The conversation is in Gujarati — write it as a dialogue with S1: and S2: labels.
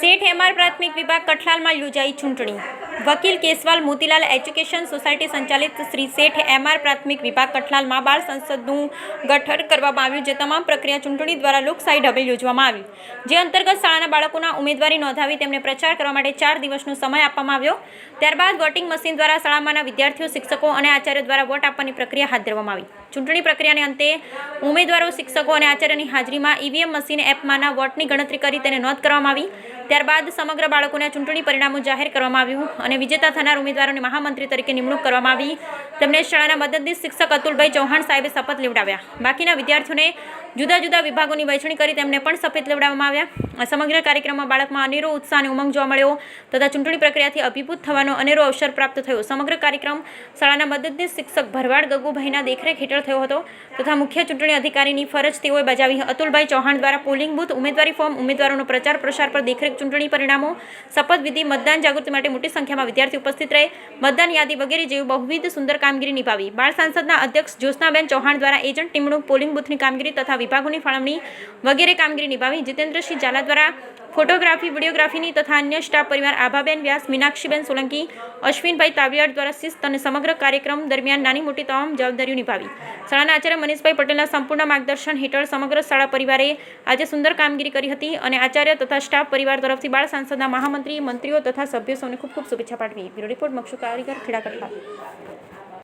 S1: શેઠ એમઆર પ્રાથમિક વિભાગ કઠલાલમાં યોજાઈ ચૂંટણી. વકીલ કેશવાલ મોતીલાલ એજ્યુકેશન સોસાયટી સંચાલિત શ્રી શેઠ એમઆર પ્રાથમિક વિભાગ કઠલાલમાં બાળ સંસદનું ગઠન કરવામાં આવ્યું, જે તમામ પ્રક્રિયા ચૂંટણી દ્વારા લોકશાહી ઢબે યોજવામાં આવી, જે અંતર્ગત શાળાના બાળકોના ઉમેદવારી નોંધાવી તેમને પ્રચાર કરવા માટે 4 દિવસનો સમય આપવામાં આવ્યો. ત્યારબાદ વોટિંગ મશીન દ્વારા શાળામાંના વિદ્યાર્થીઓ, શિક્ષકો અને આચાર્યો દ્વારા વોટ આપવાની પ્રક્રિયા હાથ ધરવામાં આવી. ચૂંટણી પ્રક્રિયાને અંતે ઉમેદવારો, શિક્ષકો અને આચાર્યની હાજરીમાં ઈવીએમ મશીન એપમાંના વોટની ગણતરી કરી તેને નોંધ કરવામાં આવી. ત્યારબાદ સમગ્ર બાળકોના ચૂંટણી પરિણામો જાહેર કરવામાં આવ્યું અને વિજેતા થનાર ઉમેદવારોને મહામંત્રી તરીકે નિમણૂક કરવામાં આવી. તેમને શાળાના મદદનીશ શિક્ષક અતુલભાઈ ચૌહાણ સાહેબે શપથ લેવડાવ્યા. બાકીના વિદ્યાર્થીઓને જુદા જુદા વિભાગોની વહેંચણી કરી તેમને પણ શપથ લેવડાવવામાં આવ્યા. આ સમગ્ર કાર્યક્રમમાં બાળકમાં અનેરો ઉત્સાહ અને ઉમંગ જોવા મળ્યો તથા ચૂંટણી પ્રક્રિયાથી અભિભૂત થવાનો અનેરો અવસર પ્રાપ્ત થયો. સમગ્ર કાર્યક્રમ શાળાના મદદનીશ શિક્ષક ભરવાડ ગગુભાઈના દેખરેખ હેઠળ થયો હતો તથા મુખ્ય ચૂંટણી અધિકારીની ફરજ તેઓએ બજાવી. અતુલભાઈ ચૌહાણ દ્વારા પોલિંગ બૂથ, ઉમેદવારી ફોર્મ, ઉમેદવારોનો પ્રચાર પ્રસાર પર દેખરેખ, ચૂંટણી પરિણામો, શપથવિધિ, મતદાન જાગૃતિ માટે મોટી સંખ્યામાં વિદ્યાર્થીઓ ઉપસ્થિત રહે, મતદાન યાદી વગેરે જેવી બહુવિધ સુંદર કામગીરી નિભાવી. બાળ સાંસદના અધ્યક્ષ જ્યોત્સનાબેન ચૌહાણ દ્વારા એજન્ટ નિમણૂક, પોલિંગ બૂથની કામગીરી તથા વિભાગોની ફાળવણી વગેરે કામગીરી નિભાવી. જીતેન્દ્રસિંહ ઝાલા દ્વારા ફોટોગ્રાફી, વિડીયોગ્રાફીની તથા અન્ય સ્ટાફ પરિવાર આભાબેન વ્યાસ, મીનાક્ષીબેન સોલંકી, અશ્વિનભાઈ તાવિયાડ દ્વારા શિસ્ત અને સમગ્ર કાર્યક્રમ દરમિયાન નાની મોટી તમામ જવાબદારીઓ નિભાવી. શાળાના આચાર્ય મનીષભાઈ પટેલના સંપૂર્ણ માર્ગદર્શન હેઠળ સમગ્ર શાળા પરિવારે આજે સુંદર કામગીરી કરી હતી અને આચાર્ય તથા સ્ટાફ પરિવાર તરફથી બાળ સાંસદના મહામંત્રી, મંત્રીઓ તથા સભ્યો સૌને ખૂબ ખૂબ શુભેચ્છા પાઠવી. બ્યુરો રિપોર્ટ મકસુદ કારીગર, ખેડા કઠલાલ.